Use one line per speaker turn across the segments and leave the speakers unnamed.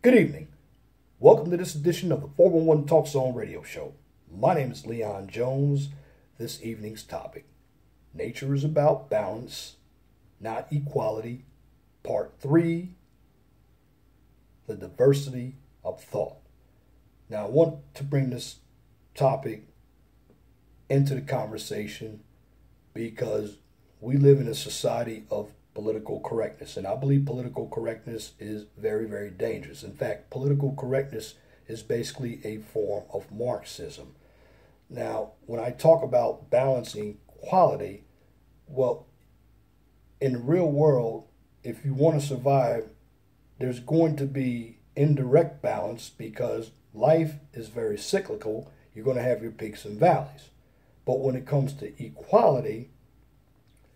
Good evening. Welcome to this edition of the 411 Talk Zone radio show. My name is Leon Jones. This evening's topic: nature is about balance, not equality. Part 3: the diversity of thought. Now, I want to bring this topic into the conversation because we live in a society of political correctness, and I believe political correctness is very, very dangerous. In fact, political correctness is basically a form of Marxism. Now, when I talk about balancing quality, well, in the real world, if you want to survive, there's going to be indirect balance because life is very cyclical. You're going to have your peaks and valleys. But when it comes to equality,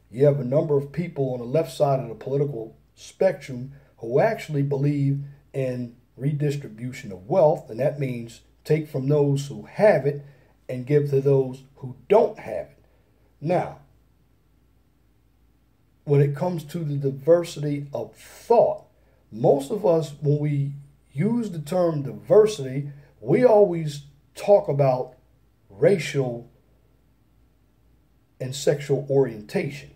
you have a number of people on the left side of the political spectrum who actually believe in redistribution of wealth, and that means take from those who have it and give to those who don't have it. Now, when it comes to the diversity of thought, most of us, when we use the term diversity, we always talk about racial and sexual orientation.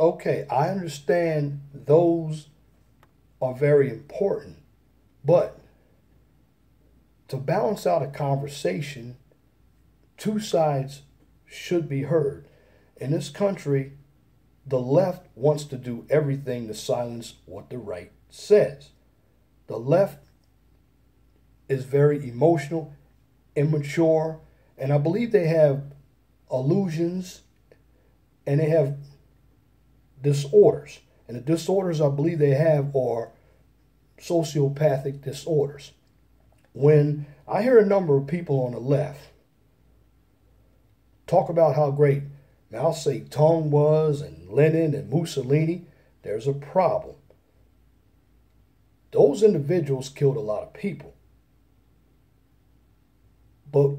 Okay, I understand those are very important, but to balance out a conversation, two sides should be heard. In this country, the left wants to do everything to silence what the right says. The left is very emotional, immature, and I believe they have illusions and they have disorders. And the disorders I believe they have are sociopathic disorders. When I hear a number of people on the left talk about how great Mao Zedong was and Lenin and Mussolini, there's a problem. Those individuals killed a lot of people. But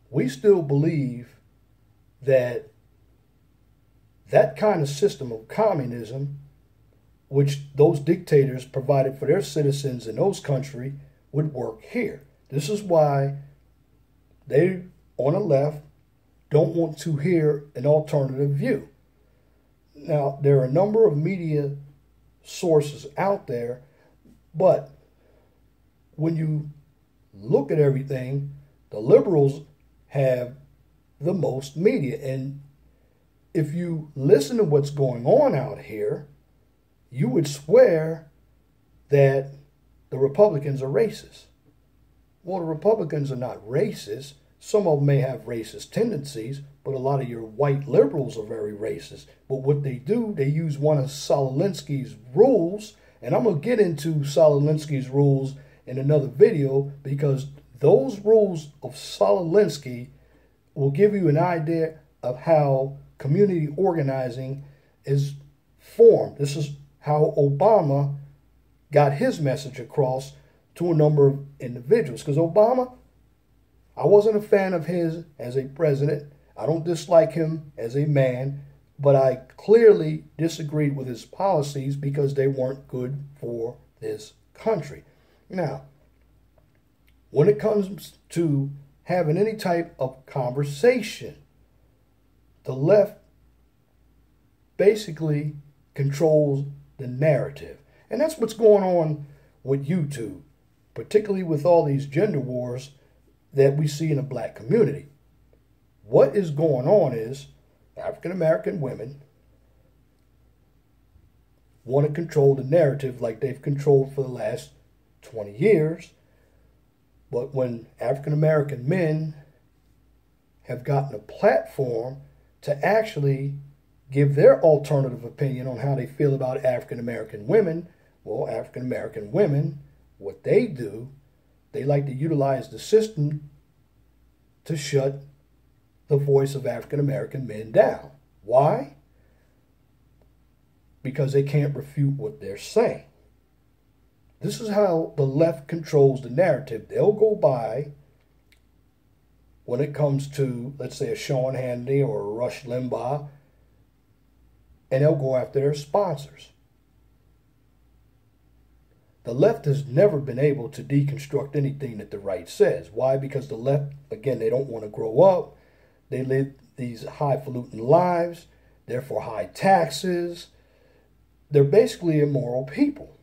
we still believe that that kind of system of communism, which those dictators provided for their citizens in those countries, would work here. This is why they, on the left, don't want to hear an alternative view. Now, there are a number of media sources out there, but when you look at everything, the liberals have the most media. And if you listen to what's going on out here, you would swear that the Republicans are racist. Well, the Republicans are not racist. Some of them may have racist tendencies, but a lot of your white liberals are very racist. But what they do, they use one of Saul Alinsky's rules, and I'm going to get into Saul Alinsky's rules in another video because those rules of Saul Alinsky will give you an idea of how community organizing is formed. This is how Obama got his message across to a number of individuals. Because Obama, I wasn't a fan of his as a president. I don't dislike him as a man, but I clearly disagreed with his policies because they weren't good for this country. Now, when it comes to having any type of conversation, the left basically controls the narrative. And that's what's going on with YouTube, particularly with all these gender wars that we see in the black community. What is going on is African American women want to control the narrative like they've controlled for the last 20 years. But when African American men have gotten a platform to actually give their alternative opinion on how they feel about African American women, well, African American women, what they do, they like to utilize the system to shut the voice of African American men down. Why? Because they can't refute what they're saying. This is how the left controls the narrative. They'll go by, when it comes to, let's say, a Sean Hannity or a Rush Limbaugh, and they'll go after their sponsors. The left has never been able to deconstruct anything that the right says. Why? Because the left, again, they don't want to grow up. They live these highfalutin lives, therefore high taxes. They're basically immoral people.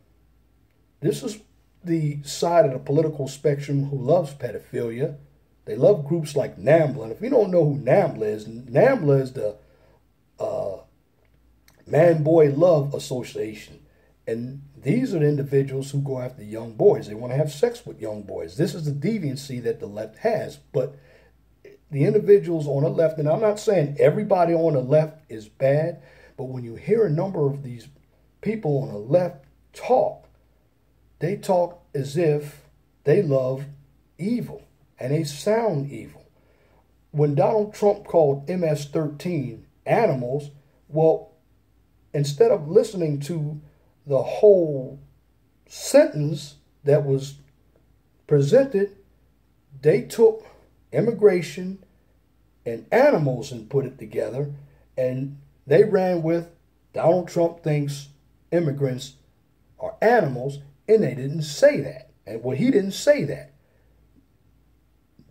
This is the side of the political spectrum who loves pedophilia. They love groups like NAMBLA. And if you don't know who NAMBLA is the Man-Boy Love Association. And these are the individuals who go after young boys. They want to have sex with young boys. This is the deviancy that the left has. But the individuals on the left, and I'm not saying everybody on the left is bad, but when you hear a number of these people on the left talk, they talk as if they love evil, and they sound evil. When Donald Trump called MS-13 animals, well, instead of listening to the whole sentence that was presented, they took immigration and animals and put it together, and they ran with Donald Trump thinks immigrants are animals, and they didn't say that. And well, he didn't say that.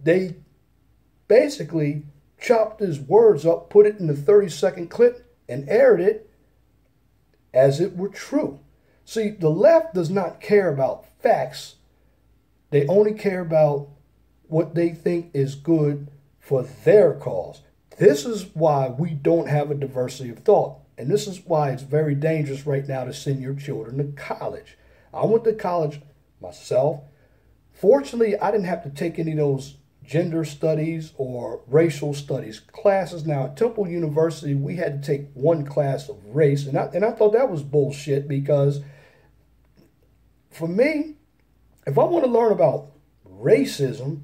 They basically chopped his words up, put it in a 30-second clip, and aired it as it were true. See, the left does not care about facts. They only care about what they think is good for their cause. This is why we don't have a diversity of thought. And this is why it's very dangerous right now to send your children to college. I went to college myself. Fortunately, I didn't have to take any of those gender studies or racial studies classes. Now, at Temple University, we had to take one class of race. And I thought that was bullshit because for me, if I want to learn about racism,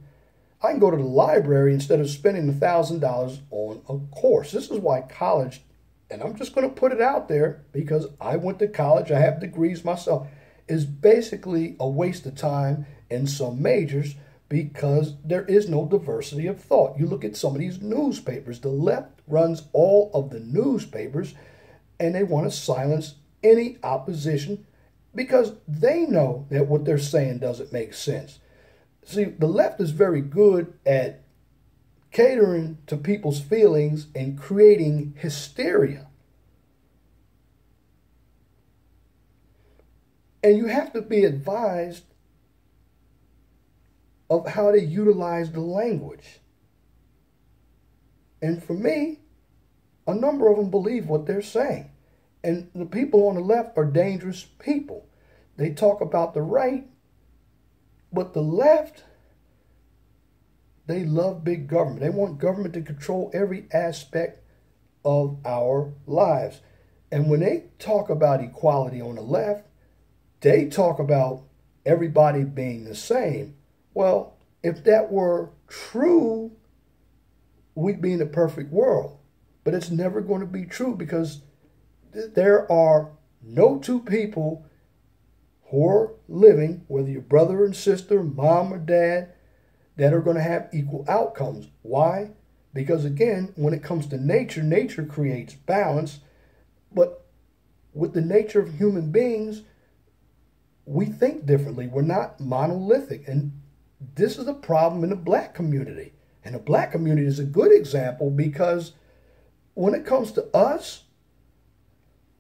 I can go to the library instead of spending $1,000 on a course. This is why college, and I'm just going to put it out there because I went to college, I have degrees myself, is basically a waste of time in some majors because there is no diversity of thought. You look at some of these newspapers, the left runs all of the newspapers and they want to silence any opposition because they know that what they're saying doesn't make sense. See, the left is very good at catering to people's feelings and creating hysteria. And you have to be advised of how they utilize the language. And for me, a number of them believe what they're saying. And the people on the left are dangerous people. They talk about the right, but the left, they love big government. They want government to control every aspect of our lives. And when they talk about equality on the left, they talk about everybody being the same. Well, if that were true, we'd be in a perfect world. But it's never going to be true because there are no two people who are living, whether you're brother and sister, mom or dad, that are going to have equal outcomes. Why? Because again, when it comes to nature, nature creates balance. But with the nature of human beings, we think differently. We're not monolithic. And this is a problem in the black community. And the black community is a good example because when it comes to us,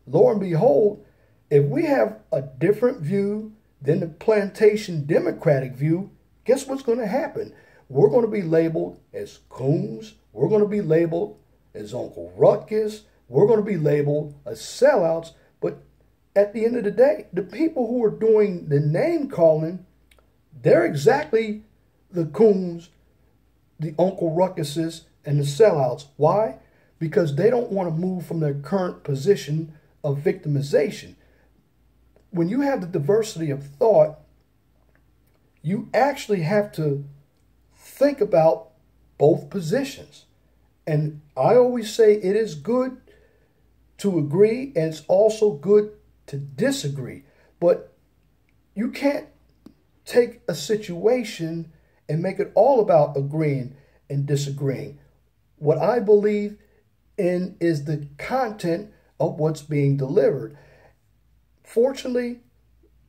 lo and behold, if we have a different view than the plantation democratic view, guess what's going to happen? We're going to be labeled as coons. We're going to be labeled as Uncle Ruckus. We're going to be labeled as sellouts. But at the end of the day, the people who are doing the name calling, they're exactly the coons, the Uncle Ruckuses, and the sellouts. Why? Because they don't want to move from their current position of victimization. When you have the diversity of thought, you actually have to think about both positions. And I always say it is good to agree and it's also good to disagree. But you can't take a situation and make it all about agreeing and disagreeing. What I believe in is the content of what's being delivered. Fortunately,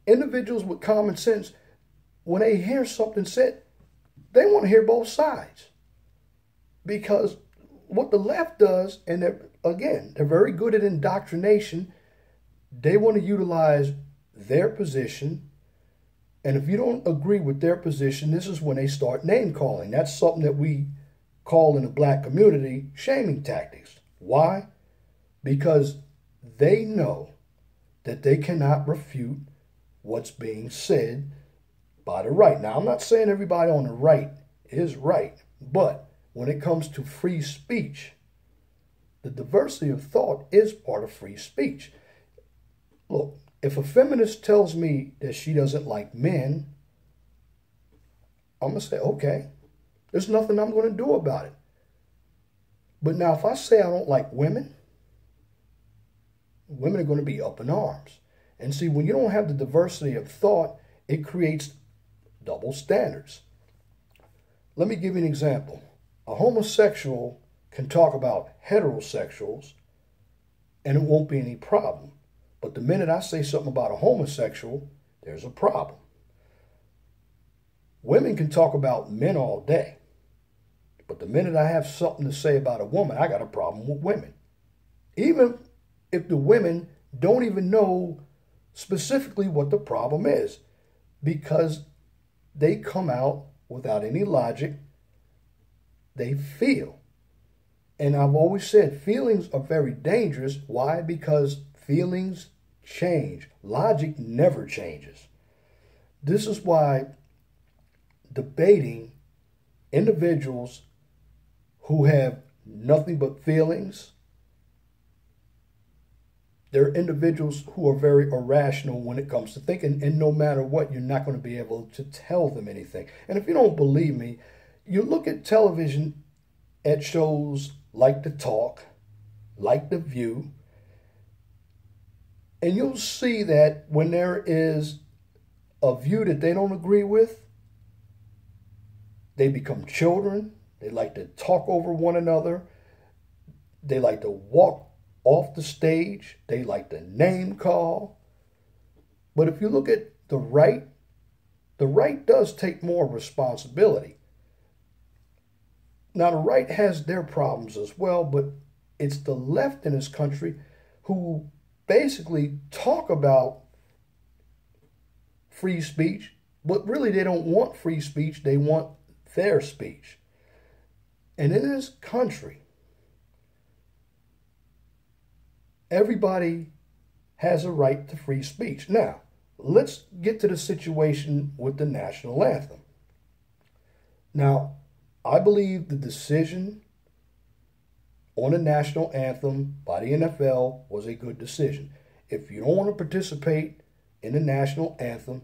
individuals with common sense, when they hear something said, they want to hear both sides. Because what the left does, and they're very good at indoctrination, they want to utilize their position. And if you don't agree with their position, this is when they start name calling. That's something that we call in the black community shaming tactics. Why? Because they know that they cannot refute what's being said by the right. Now, I'm not saying everybody on the right is right, but when it comes to free speech, the diversity of thought is part of free speech. Look, if a feminist tells me that she doesn't like men, I'm going to say, okay, there's nothing I'm going to do about it. But now if I say I don't like women, women are going to be up in arms. And see, when you don't have the diversity of thought, it creates double standards. Let me give you an example. A homosexual can talk about heterosexuals and it won't be any problem. But the minute I say something about a homosexual, there's a problem. Women can talk about men all day. But the minute I have something to say about a woman, I got a problem with women. Even if the women don't even know specifically what the problem is, because they come out without any logic. They feel. And I've always said feelings are very dangerous. Why? Because feelings change. Logic never changes. This is why debating individuals who have nothing but feelings, they're individuals who are very irrational when it comes to thinking, and no matter what, you're not going to be able to tell them anything. And if you don't believe me, you look at television at shows like The Talk, like The View, and you'll see that when there is a view that they don't agree with, they become children. They like to talk over one another. They like to walk off the stage. They like to name call. But if you look at the right does take more responsibility. Now, the right has their problems as well, but it's the left in this country who basically talk about free speech, but really they don't want free speech. They want their speech. And in this country, everybody has a right to free speech. Now, let's get to the situation with the national anthem. Now, I believe the decision on the national anthem by the NFL was a good decision. If you don't want to participate in the national anthem,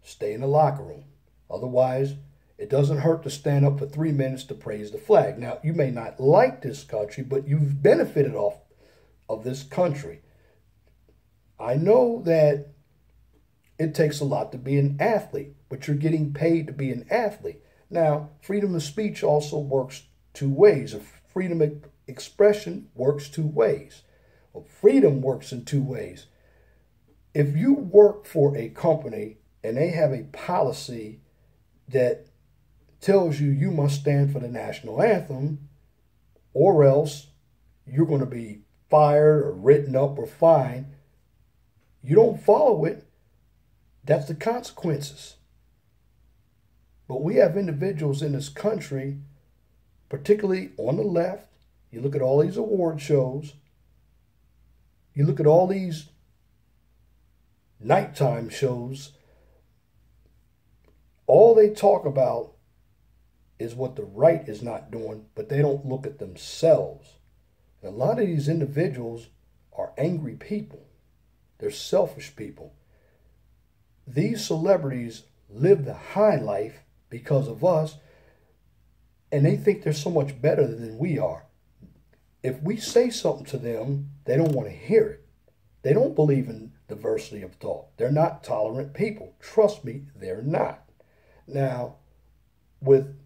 stay in the locker room. Otherwise, it doesn't hurt to stand up for 3 minutes to praise the flag. Now, you may not like this country, but you've benefited off of this country. I know that it takes a lot to be an athlete, but you're getting paid to be an athlete. Now, freedom of speech also works two ways. Freedom of expression works two ways. Well, freedom works in two ways. If you work for a company and they have a policy that tells you you must stand for the national anthem, or else you're going to be fired or written up or fined, you don't follow it, that's the consequences. But we have individuals in this country, particularly on the left, you look at all these award shows, you look at all these nighttime shows, all they talk about is what the right is not doing, but they don't look at themselves. And a lot of these individuals are angry people. They're selfish people. These celebrities live the high life because of us, and they think they're so much better than we are. If we say something to them, they don't want to hear it. They don't believe in diversity of thought. They're not tolerant people. Trust me, they're not. Now, with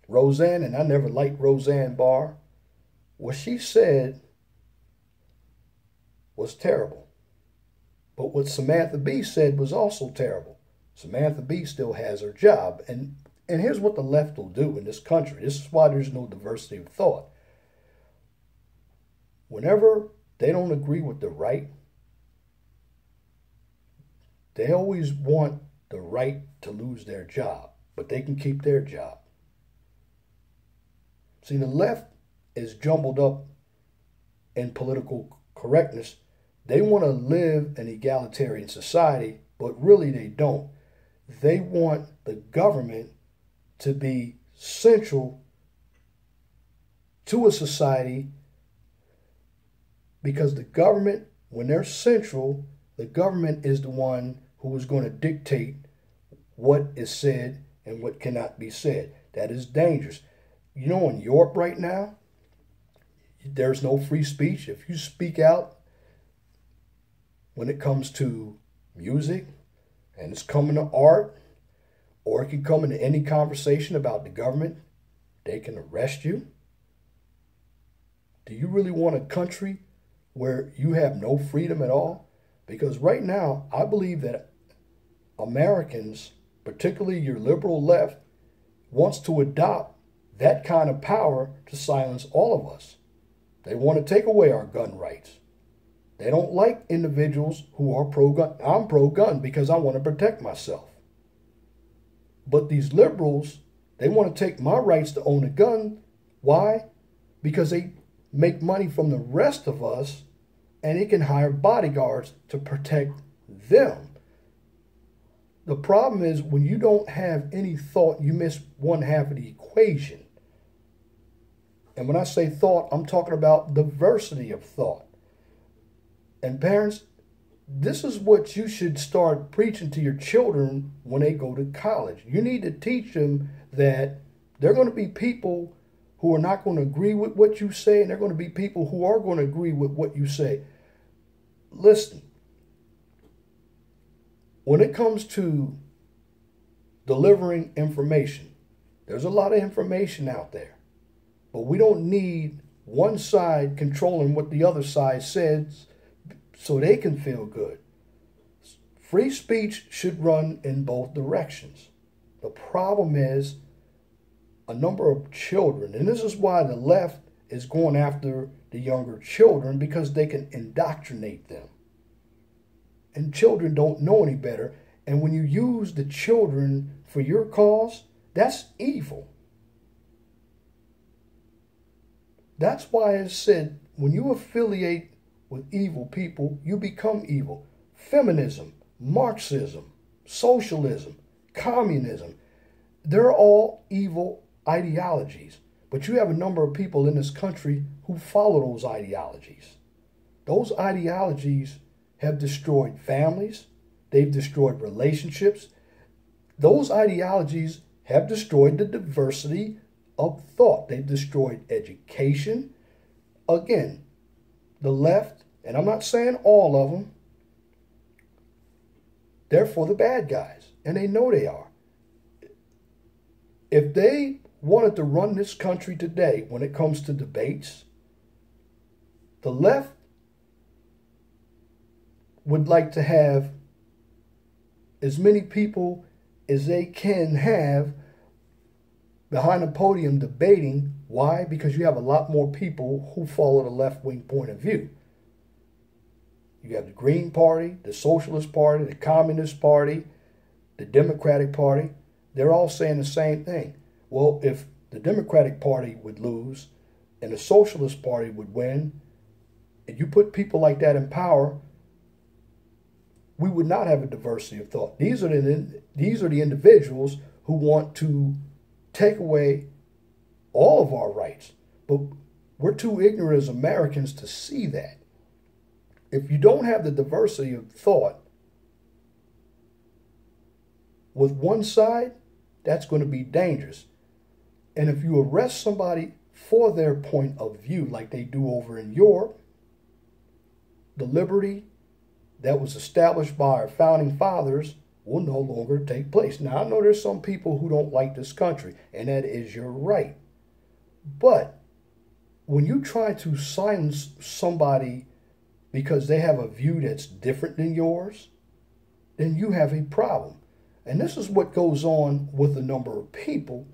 Roseanne, and I never liked Roseanne Barr, what she said was terrible. But what Samantha Bee said was also terrible. Samantha Bee still has her job. And here's what the left will do in this country. This is why there's no diversity of thought. Whenever they don't agree with the right, they always want the right to lose their job, but they can keep their job. See, the left is jumbled up in political correctness. They want to live an egalitarian society, but really they don't. They want the government to be central to a society, because the government, when they're central, the government is the one who is going to dictate what is said and what cannot be said. That is dangerous. You know, in Europe right now, there's no free speech. If you speak out when it comes to music, and it's coming to art, or it can come into any conversation about the government, they can arrest you. Do you really want a country where you have no freedom at all? Because right now, I believe that Americans, particularly your liberal left, wants to adopt that kind of power to silence all of us. They want to take away our gun rights. They don't like individuals who are pro-gun. I'm pro-gun because I want to protect myself. But these liberals, they want to take my rights to own a gun. Why? Because they make money from the rest of us, and they can hire bodyguards to protect them. The problem is, when you don't have any thought, you miss one half of the equation. And when I say thought, I'm talking about diversity of thought. And parents, this is what you should start preaching to your children when they go to college. You need to teach them that there are going to be people who are not going to agree with what you say, and there are going to be people who are going to agree with what you say. Listen, when it comes to delivering information, there's a lot of information out there, but we don't need one side controlling what the other side says so they can feel good. Free speech should run in both directions. The problem is a number of children, and this is why the left is going after the younger children, because they can indoctrinate them. And children don't know any better. And when you use the children for your cause, that's evil. That's why it's said, when you affiliate with evil people, you become evil. Feminism, Marxism, socialism, communism, they're all evil ideologies. But you have a number of people in this country who follow those ideologies. Those ideologies have destroyed families. They've destroyed relationships. Those ideologies have destroyed the diversity of thought. They've destroyed education. Again, the left, and I'm not saying all of them, they're for the bad guys, and they know they are. If they wanted to run this country today when it comes to debates, the left would like to have as many people as they can have behind a podium debating. Why? Because you have a lot more people who follow the left-wing point of view. You have the Green Party, the Socialist Party, the Communist Party, the Democratic Party. They're all saying the same thing. Well, if the Democratic Party would lose and the Socialist Party would win, and you put people like that in power, we would not have a diversity of thought. These are the individuals who want to take away all of our rights. But we're too ignorant as Americans to see that. If you don't have the diversity of thought with one side, that's going to be dangerous. And if you arrest somebody for their point of view, like they do over in Europe, the liberty that was established by our founding fathers will no longer take place. Now, I know there's some people who don't like this country, and that is your right. But when you try to silence somebody because they have a view that's different than yours, then you have a problem. And this is what goes on with a number of people.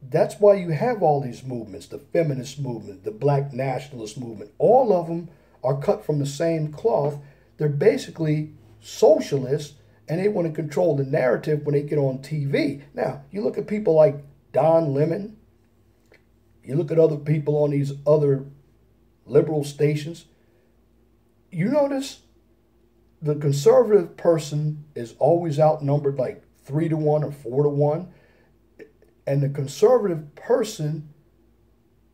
That's why you have all these movements, the feminist movement, the black nationalist movement. All of them are cut from the same cloth. They're basically socialists, and they want to control the narrative when they get on TV. Now, you look at people like Don Lemon, you look at other people on these other liberal stations, you notice the conservative person is always outnumbered like 3-1 or 4-1. And the conservative person,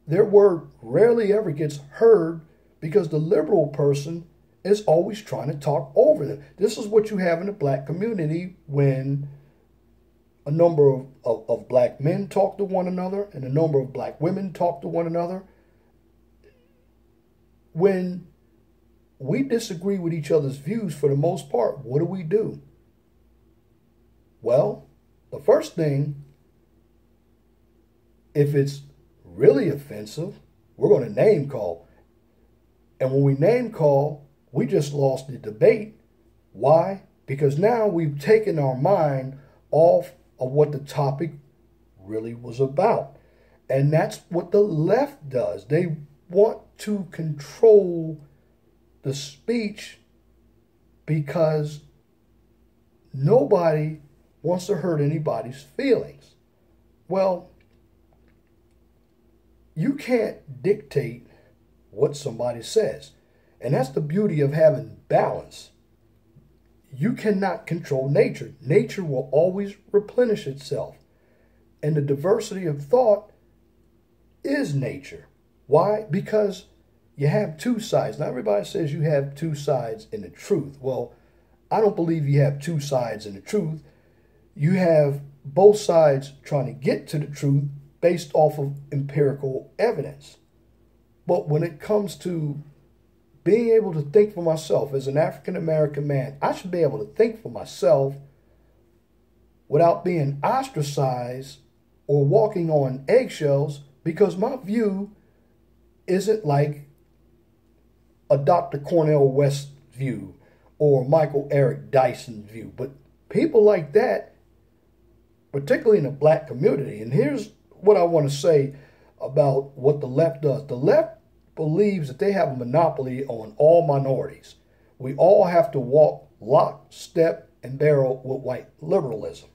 their word rarely ever gets heard because the liberal person is always trying to talk over them. This is what you have in the black community when a number of black men talk to one another and a number of black women talk to one another. When we disagree with each other's views for the most part, what do? Well, the first thing, if it's really offensive, we're going to name call. And when we name call, we just lost the debate. Why? Because now we've taken our mind off of what the topic really was about. And that's what the left does. They want to control the speech because nobody wants to hurt anybody's feelings. Well, you can't dictate what somebody says. And that's the beauty of having balance. You cannot control nature. Nature will always replenish itself. And the diversity of thought is nature. Why? Because you have two sides. Now, everybody says you have two sides in the truth. Well, I don't believe you have two sides in the truth. You have both sides trying to get to the truth based off of empirical evidence. But when it comes to being able to think for myself as an African American man, I should be able to think for myself without being ostracized or walking on eggshells, because my view isn't like a Dr. Cornel West view or Michael Eric Dyson view. But people like that, particularly in the black community, and here's what I want to say about what the left does. The left believes that they have a monopoly on all minorities. We all have to walk lock, step, and barrel with white liberalism.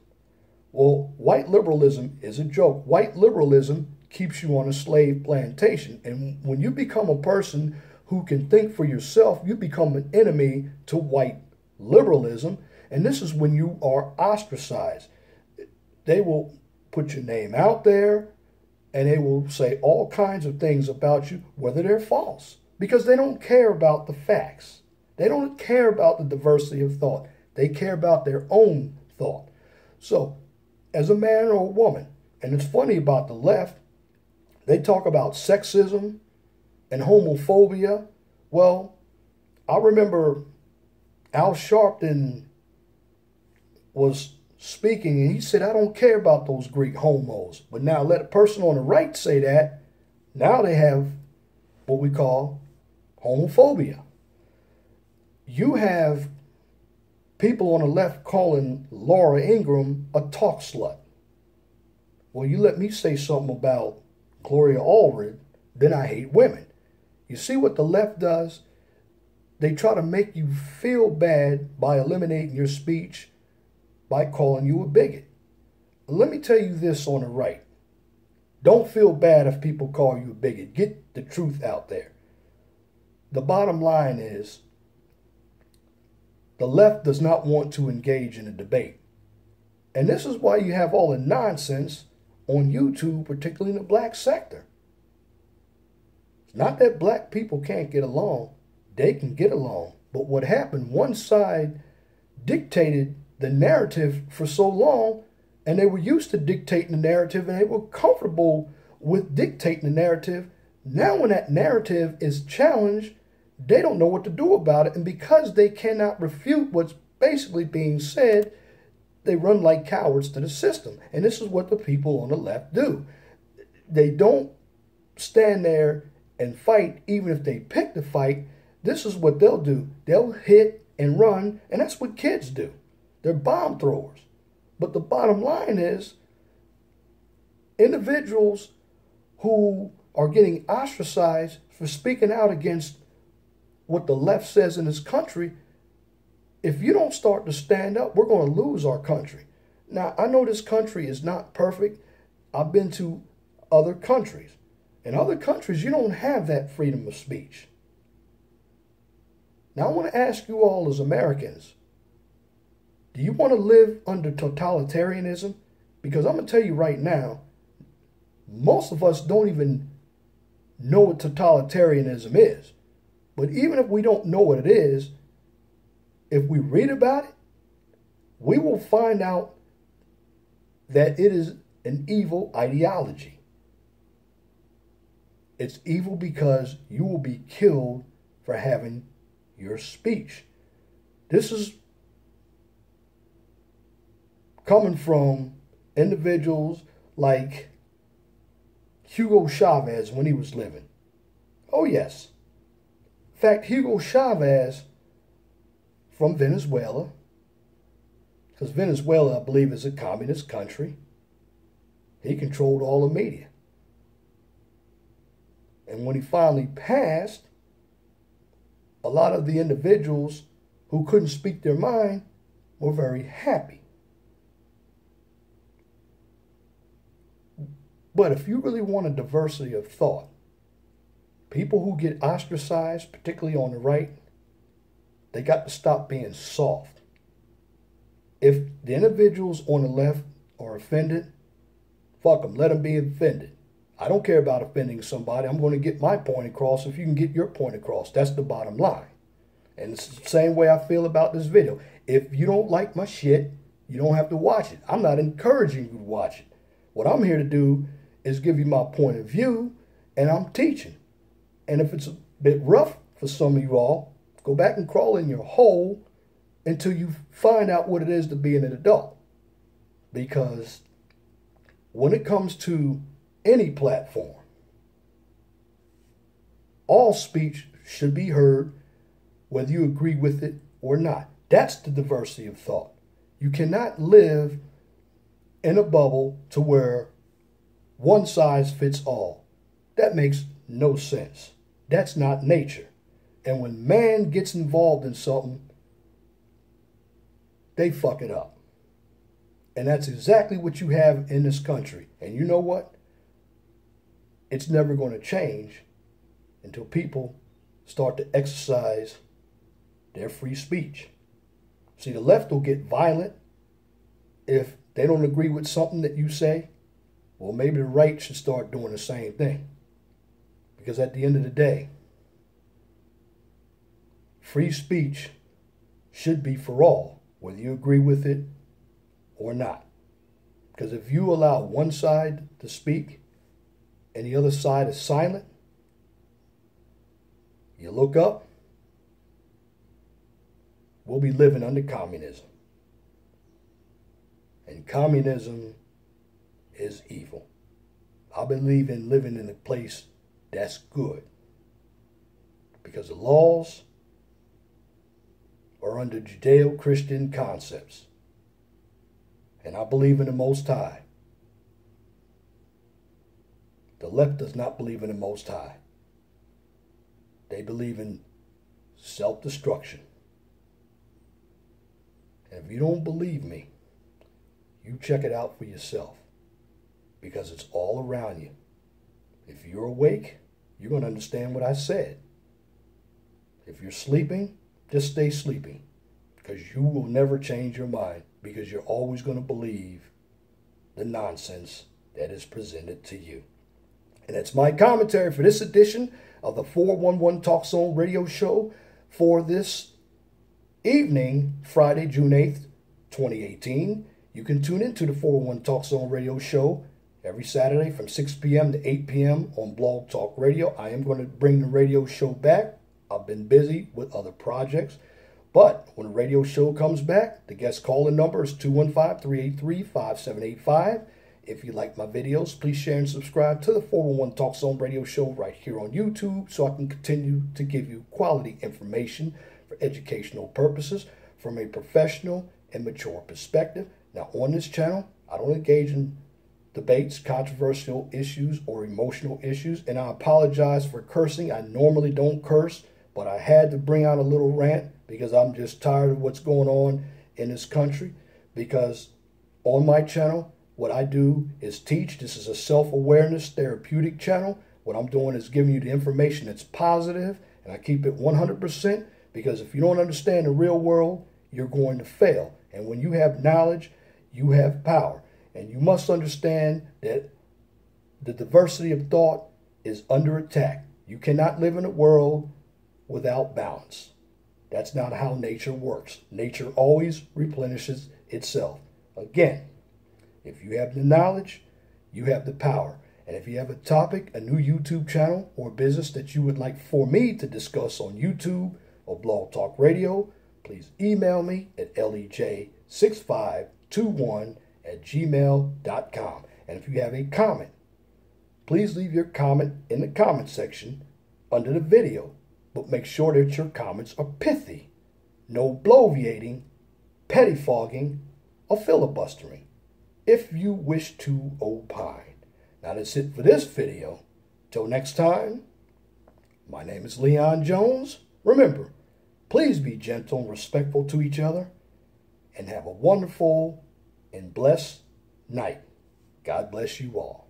Well, white liberalism is a joke. White liberalism keeps you on a slave plantation. And when you become a person who can think for yourself, you become an enemy to white liberalism. And this is when you are ostracized. They will put your name out there, and they will say all kinds of things about you, whether they're false, because they don't care about the facts. They don't care about the diversity of thought. They care about their own thought. So, as a man or a woman, and it's funny about the left, they talk about sexism and homophobia. Well, I remember Al Sharpton was speaking, and he said, I don't care about those Greek homos. But now let a person on the right say that, now they have what we call homophobia. You have people on the left calling Laura Ingraham a talk slut. Well, you let me say something about Gloria Allred, then I hate women. You see what the left does? They try to make you feel bad by eliminating your speech by calling you a bigot. Let me tell you this on the right. Don't feel bad if people call you a bigot. Get the truth out there. The bottom line is, the left does not want to engage in a debate. And this is why you have all the nonsense on YouTube, particularly in the black sector. It's not that black people can't get along. They can get along. But what happened, one side dictated the narrative for so long, and they were used to dictating the narrative, and they were comfortable with dictating the narrative. Now when that narrative is challenged, they don't know what to do about it, and because they cannot refute what's basically being said, they run like cowards to the system. And this is what the people on the left do. They don't stand there and fight, even if they pick the fight. this is what they'll do. They'll hit and run, and that's what kids do. They're bomb throwers. But the bottom line is, individuals who are getting ostracized for speaking out against what the left says in this country, if you don't start to stand up, we're going to lose our country. Now, I know this country is not perfect. I've been to other countries. In other countries, you don't have that freedom of speech. Now, I want to ask you all as Americans, do you want to live under totalitarianism? Because I'm going to tell you right now, most of us don't even know what totalitarianism is. But even if we don't know what it is, if we read about it, we will find out that it is an evil ideology. It's evil because you will be killed for having your speech. This is coming from individuals like Hugo Chavez when he was living. Oh, yes. In fact, Hugo Chavez from Venezuela, because Venezuela, I believe, is a communist country. He controlled all the media. And when he finally passed, a lot of the individuals who couldn't speak their mind were very happy. But if you really want a diversity of thought, people who get ostracized, particularly on the right, they got to stop being soft. If the individuals on the left are offended, fuck them, let them be offended. I don't care about offending somebody. I'm going to get my point across if you can get your point across. That's the bottom line. And it's the same way I feel about this video. If you don't like my shit, you don't have to watch it. I'm not encouraging you to watch it. What I'm here to do is give you my point of view, and I'm teaching. And if it's a bit rough for some of you all, go back and crawl in your hole until you find out what it is to be an adult. Because when it comes to any platform, all speech should be heard, whether you agree with it or not. That's the diversity of thought. You cannot live in a bubble to where one size fits all. That makes no sense. That's not nature. And when man gets involved in something, they fuck it up. And that's exactly what you have in this country. And you know what? It's never going to change until people start to exercise their free speech. See, the left will get violent if they don't agree with something that you say. Well, maybe the right should start doing the same thing. Because at the end of the day, free speech should be for all, whether you agree with it or not. Because if you allow one side to speak and the other side is silent, you look up, we'll be living under communism. And communism is evil. I believe in living in a place that's good. Because the laws are under Judeo-Christian concepts. And I believe in the Most High. The left does not believe in the Most High. They believe in self-destruction. And if you don't believe me, you check it out for yourself. Because it's all around you. If you're awake, you're going to understand what I said. If you're sleeping, just stay sleeping. Because you will never change your mind. Because you're always going to believe the nonsense that is presented to you. And that's my commentary for this edition of the 411 Talk Zone radio show for this evening, Friday, June 8th, 2018. You can tune into the 411 Talk Zone radio show every Saturday from 6 p.m. to 8 p.m. on Blog Talk Radio. I am going to bring the radio show back. I've been busy with other projects. But when the radio show comes back, the guest calling number is 215-383-5785. If you like my videos, please share and subscribe to the 411 Talk Zone radio show right here on YouTube so I can continue to give you quality information for educational purposes from a professional and mature perspective. Now, on this channel, I don't engage in debates, controversial issues, or emotional issues, and I apologize for cursing. I normally don't curse, but I had to bring out a little rant because I'm just tired of what's going on in this country. Because on my channel, what I do is teach. This is a self-awareness therapeutic channel. What I'm doing is giving you the information that's positive, and I keep it 100%, because if you don't understand the real world, you're going to fail. And when you have knowledge, you have power. And you must understand that the diversity of thought is under attack. You cannot live in a world without balance. That's not how nature works. Nature always replenishes itself. Again, if you have the knowledge, you have the power. And if you have a topic, a new YouTube channel, or business that you would like for me to discuss on YouTube or Blog Talk Radio, please email me at lej6521@gmail.com. And if you have a comment, please leave your comment in the comment section under the video. But make sure that your comments are pithy. No bloviating, pettifogging, or filibustering, if you wish to opine. Now that's it for this video. Till next time, my name is Leon Jones. Remember, please be gentle and respectful to each other, and have a wonderful and blessed night. God bless you all.